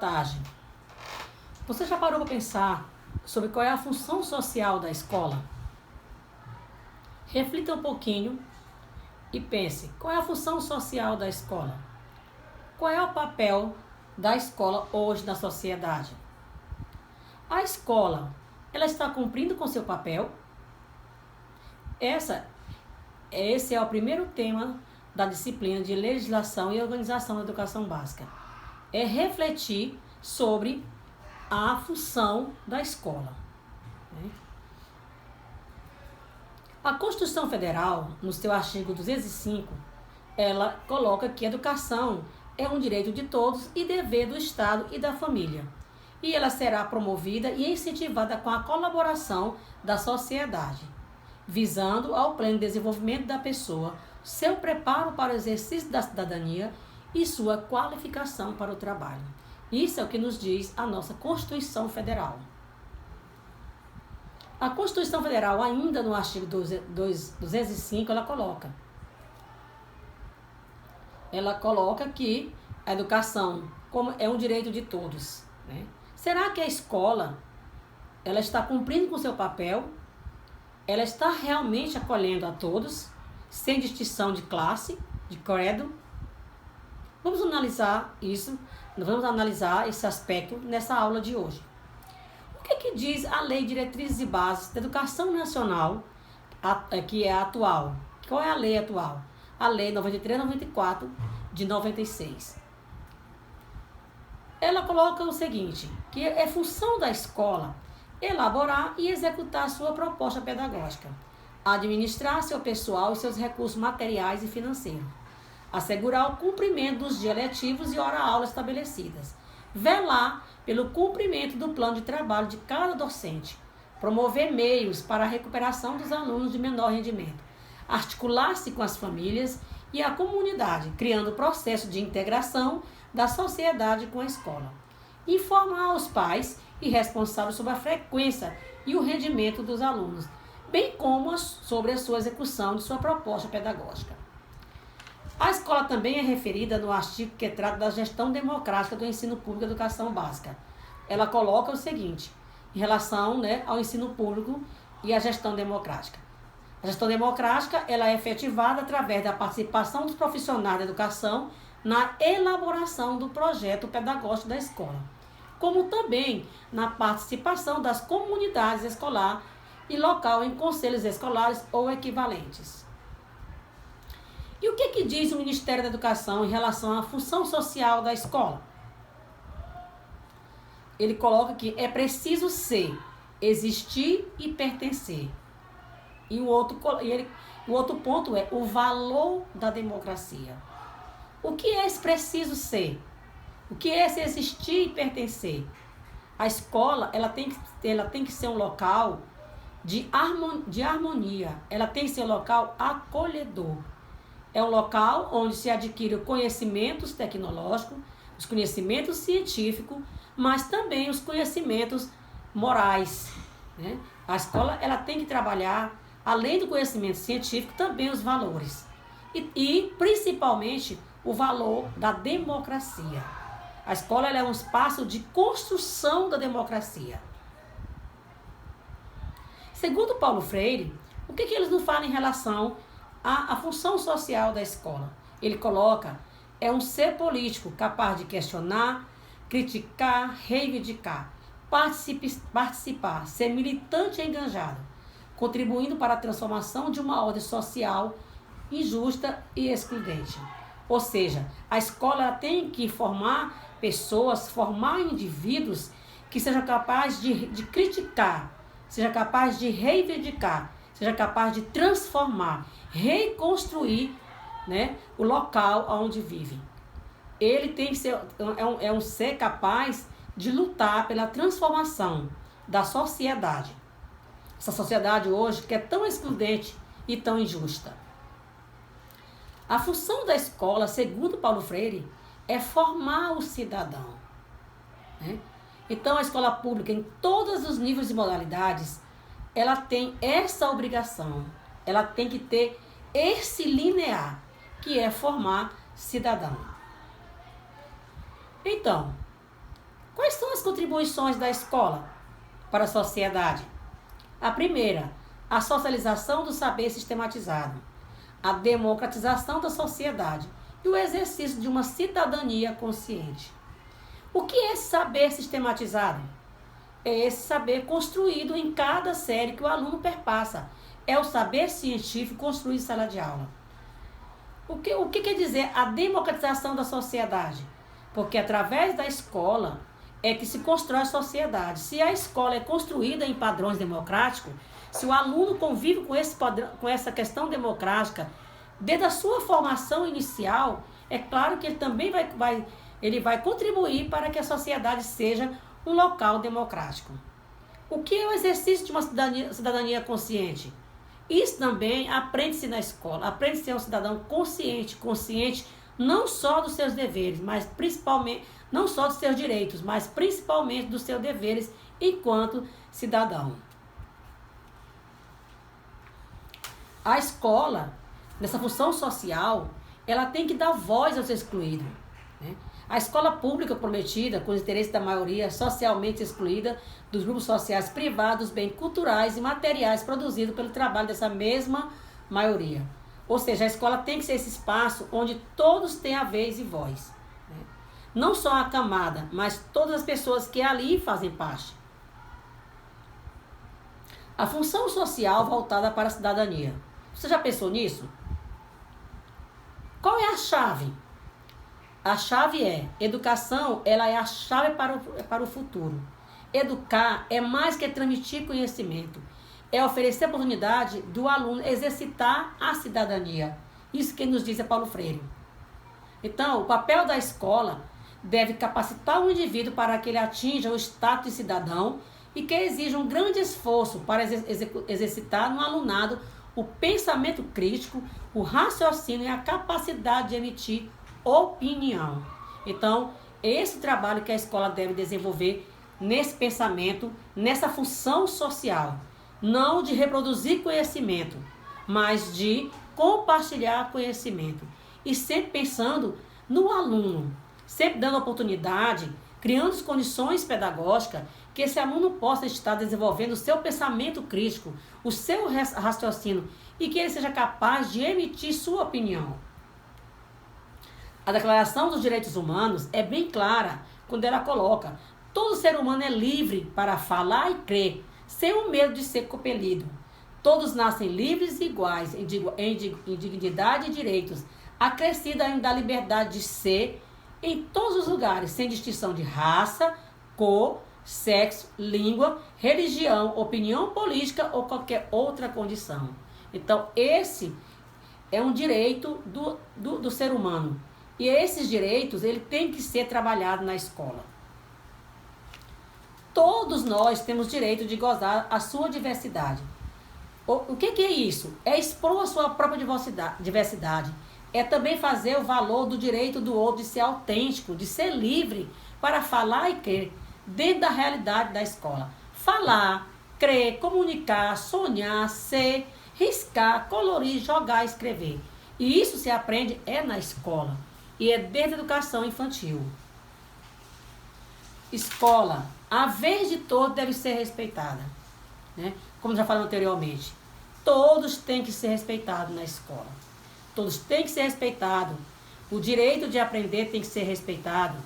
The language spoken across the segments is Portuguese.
tarde. Você já parou para pensar sobre qual é a função social da escola? Reflita um pouquinho e pense, qual é a função social da escola? Qual é o papel da escola hoje na sociedade? A escola, ela está cumprindo com seu papel? Esse é o primeiro tema da disciplina de Legislação e Organização da Educação Básica. É refletir sobre a função da escola. A Constituição Federal, no seu artigo 205, ela coloca que a educação é um direito de todos e dever do Estado e da família. E ela será promovida e incentivada com a colaboração da sociedade, visando ao pleno desenvolvimento da pessoa, seu preparo para o exercício da cidadania e sua qualificação para o trabalho. Isso é o que nos diz a nossa Constituição Federal. A Constituição Federal, ainda no artigo 205, ela coloca que a educação como é um direito de todos. Né? Será que a escola ela está cumprindo com seu papel? Ela está realmente acolhendo a todos, sem distinção de classe, de credo? Vamos analisar isso, vamos analisar esse aspecto nessa aula de hoje. O que diz a Lei de Diretrizes e Bases da Educação Nacional, que é a atual? Qual é a lei atual? A Lei 93/94 de 96. Ela coloca o seguinte, que é função da escola elaborar e executar sua proposta pedagógica, administrar seu pessoal e seus recursos materiais e financeiros, assegurar o cumprimento dos dias letivos e hora-aula estabelecidas, velar pelo cumprimento do plano de trabalho de cada docente, promover meios para a recuperação dos alunos de menor rendimento, articular-se com as famílias e a comunidade, criando processo de integração da sociedade com a escola, informar os pais e responsáveis sobre a frequência e o rendimento dos alunos, bem como sobre a sua execução de sua proposta pedagógica. A escola também é referida no artigo que trata da gestão democrática do ensino público e educação básica. Ela coloca o seguinte, em relação ao ensino público e a gestão democrática. A gestão democrática ela é efetivada através da participação dos profissionais da educação na elaboração do projeto pedagógico da escola, como também na participação das comunidades escolar e local em conselhos escolares ou equivalentes. E o que diz o Ministério da Educação em relação à função social da escola? Ele coloca que é preciso ser, existir e pertencer. E o outro ponto é o valor da democracia. O que é esse preciso ser? O que é esse existir e pertencer? A escola ela tem que ser um local de harmonia. Ela tem que ser um local acolhedor. É um local onde se adquire conhecimentos tecnológicos, os conhecimentos científicos, mas também os conhecimentos morais. Né? A escola ela tem que trabalhar, além do conhecimento científico, também os valores. E principalmente, o valor da democracia. A escola ela é um espaço de construção da democracia. Segundo Paulo Freire, o que eles nos falam em relação à função social da escola? Ele coloca, é um ser político capaz de questionar, criticar, reivindicar, participar, ser militante e engajado, contribuindo para a transformação de uma ordem social injusta e excludente. Ou seja, a escola ela tem que formar pessoas, formar indivíduos que sejam capazes de criticar, seja capaz de reivindicar, seja capaz de transformar, reconstruir, o local onde vive. Ele tem que ser um ser capaz de lutar pela transformação da sociedade. Essa sociedade hoje que é tão excludente e tão injusta. A função da escola, segundo Paulo Freire, é formar o cidadão. Né? Então, a escola pública, em todos os níveis e modalidades, ela tem essa obrigação. Ela tem que ter esse linear, que é formar cidadão. Então, Quais são as contribuições da escola para a sociedade? A primeira, a socialização do saber sistematizado, a democratização da sociedade e o exercício de uma cidadania consciente. O que é esse saber sistematizado? É esse saber construído em cada série que o aluno perpassa. É o saber científico construído em sala de aula. O que quer dizer a democratização da sociedade? Porque através da escola é que se constrói a sociedade. Se a escola é construída em padrões democráticos, se o aluno convive com essa questão democrática, desde a sua formação inicial, é claro que ele também vai contribuir para que a sociedade seja um local democrático. O que é o exercício de uma cidadania consciente? Isso também aprende-se na escola. Aprende-se a ser um cidadão consciente não só dos seus deveres, mas principalmente, não só dos seus direitos, mas principalmente dos seus deveres enquanto cidadão. A escola, nessa função social, ela tem que dar voz aos excluídos, né? A escola pública prometida, com os interesses da maioria socialmente excluída, dos grupos sociais privados, bens culturais e materiais produzidos pelo trabalho dessa mesma maioria. Ou seja, a escola tem que ser esse espaço onde todos têm a vez e voz, né? Não só a camada, mas todas as pessoas que ali fazem parte. A função social voltada para a cidadania. Você já pensou nisso? Qual é a chave? A chave é, educação, ela é a chave para o futuro. Educar é mais que transmitir conhecimento. É oferecer a oportunidade do aluno exercitar a cidadania. Isso que nos diz é Paulo Freire. Então, o papel da escola deve capacitar o indivíduo para que ele atinja o status de cidadão e que exija um grande esforço para exercitar no alunado o pensamento crítico, o raciocínio e a capacidade de emitir opinião. Então, esse trabalho que a escola deve desenvolver nesse pensamento, nessa função social, não de reproduzir conhecimento, mas de compartilhar conhecimento. E sempre pensando no aluno, sempre dando oportunidade, criando as condições pedagógicas que esse aluno possa estar desenvolvendo o seu pensamento crítico, o seu raciocínio e que ele seja capaz de emitir sua opinião. A Declaração dos Direitos Humanos é bem clara quando ela coloca: todo ser humano é livre para falar e crer, sem o medo de ser compelido. Todos nascem livres e iguais em dignidade e direitos, acrescida ainda a liberdade de ser em todos os lugares, sem distinção de raça, cor, sexo, língua, religião, opinião política ou qualquer outra condição. Então, esse é um direito do ser humano. E esses direitos, ele tem que ser trabalhado na escola. Todos nós temos direito de gozar a sua diversidade. O que é isso? É expor a sua própria diversidade. É também fazer o valor do direito do outro de ser autêntico, de ser livre para falar e crer dentro da realidade da escola. Falar, crer, comunicar, sonhar, ser, riscar, colorir, jogar, escrever. E isso se aprende na escola. E é desde a educação infantil. Escola, a vez de todos deve ser respeitada, né? Como já falei anteriormente, todos têm que ser respeitados na escola. Todos têm que ser respeitados. O direito de aprender tem que ser respeitado.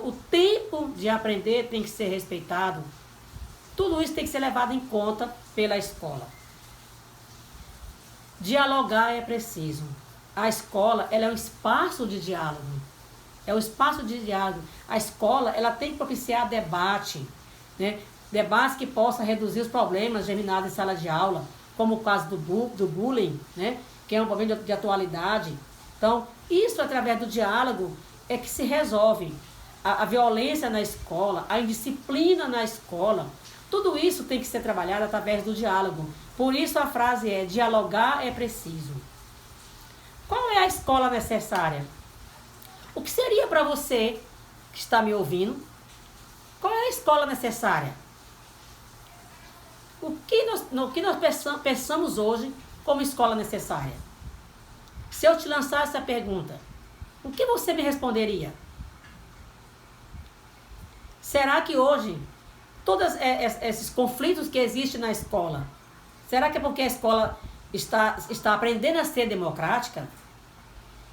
O tempo de aprender tem que ser respeitado. Tudo isso tem que ser levado em conta pela escola. Dialogar é preciso. A escola, ela é um espaço de diálogo. É um espaço de diálogo. A escola, ela tem que propiciar debate, né? Debates que possam reduzir os problemas germinados em sala de aula, como o caso do bullying, né? Que é um problema de atualidade. Então, isso através do diálogo é que se resolve. A violência na escola, a indisciplina na escola, tudo isso tem que ser trabalhado através do diálogo. Por isso a frase é: dialogar é preciso. Qual é a escola necessária? O que seria para você que está me ouvindo? Qual é a escola necessária? O que nós pensamos hoje como escola necessária? Se eu te lançar essa pergunta, o que você me responderia? Será que hoje, todos esses conflitos que existem na escola, será que é porque a escola está aprendendo a ser democrática?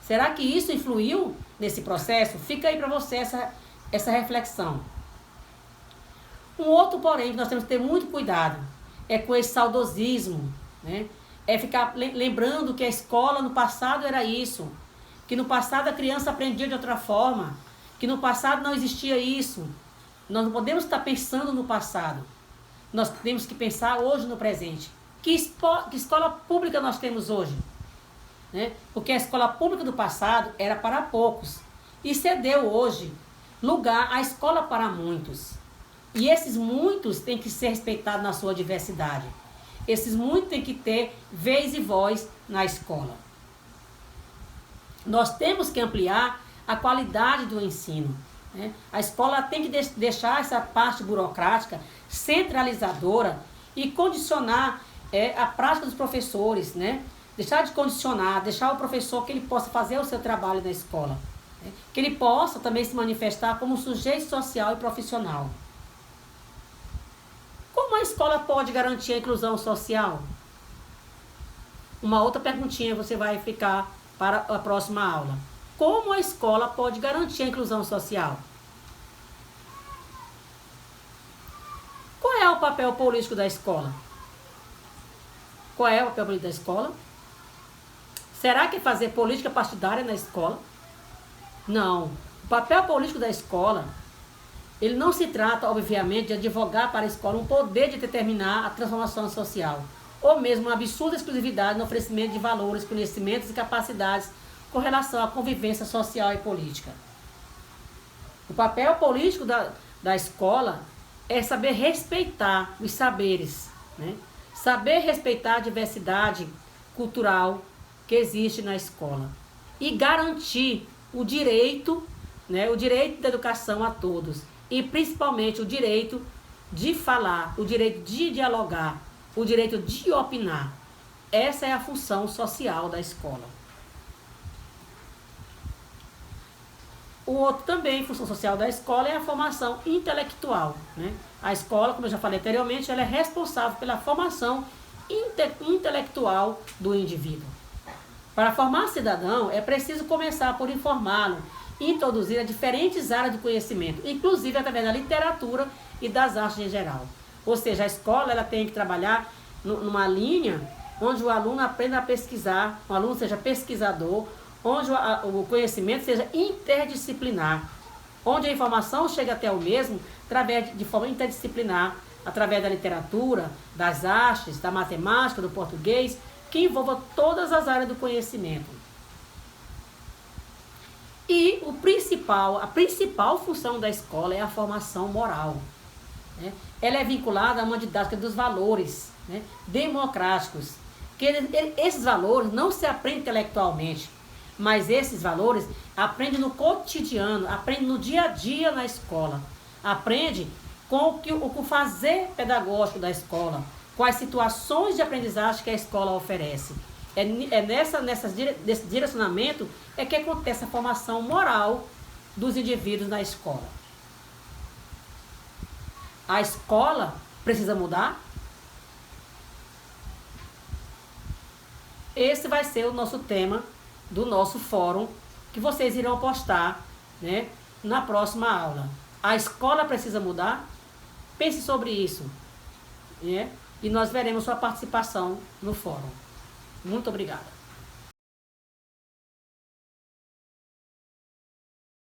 Será que isso influiu nesse processo? Fica aí para você essa reflexão. Um outro, porém, que nós temos que ter muito cuidado, é com esse saudosismo, né? É ficar lembrando que a escola no passado era isso, que no passado a criança aprendia de outra forma, que no passado não existia isso. Nós não podemos estar pensando no passado, nós temos que pensar hoje no presente. Que escola pública nós temos hoje? Né? Porque a escola pública do passado era para poucos e cedeu hoje lugar à escola para muitos. E esses muitos têm que ser respeitados na sua diversidade. Esses muitos têm que ter vez e voz na escola. Nós temos que ampliar a qualidade do ensino, né? A escola tem que deixar essa parte burocrática, centralizadora e condicionar a prática dos professores, né? Deixar de condicionar, deixar o professor que ele possa fazer o seu trabalho na escola, né? Que ele possa também se manifestar como sujeito social e profissional. Como a escola pode garantir a inclusão social? Uma outra perguntinha você vai ficar para a próxima aula. Como a escola pode garantir a inclusão social? Qual é o papel político da escola? Qual é o papel político da escola? Será que é fazer política partidária na escola? Não. O papel político da escola, ele não se trata, obviamente, de advogar para a escola um poder de determinar a transformação social, ou mesmo uma absurda exclusividade no oferecimento de valores, conhecimentos e capacidades com relação à convivência social e política. O papel político da escola é saber respeitar os saberes, né? Saber respeitar a diversidade cultural que existe na escola e garantir o direito, né, o direito da educação a todos e principalmente o direito de falar, o direito de dialogar, o direito de opinar. Essa é a função social da escola. O outro também, função social da escola, é a formação intelectual, né? A escola, como eu já falei anteriormente, ela é responsável pela formação intelectual do indivíduo. Para formar cidadão, é preciso começar por informá-lo e introduzir a diferentes áreas do conhecimento, inclusive através da literatura e das artes em geral. Ou seja, a escola ela tem que trabalhar numa linha onde o aluno aprenda a pesquisar, o aluno seja pesquisador, onde o conhecimento seja interdisciplinar, onde a informação chega até o mesmo de forma interdisciplinar, através da literatura, das artes, da matemática, do português, que envolva todas as áreas do conhecimento. E a principal função da escola é a formação moral, né? Ela é vinculada a uma didática dos valores, né, democráticos, que esses valores não se aprendem intelectualmente, mas esses valores aprende no cotidiano, aprende no dia a dia na escola, aprende com o fazer pedagógico da escola, com as situações de aprendizagem que a escola oferece. Nesse direcionamento é que acontece a formação moral dos indivíduos na escola. A escola precisa mudar? Esse vai ser o nosso tema do nosso fórum, que vocês irão postar, né, na próxima aula. A escola precisa mudar? Pense sobre isso, né? E nós veremos sua participação no fórum. Muito obrigada.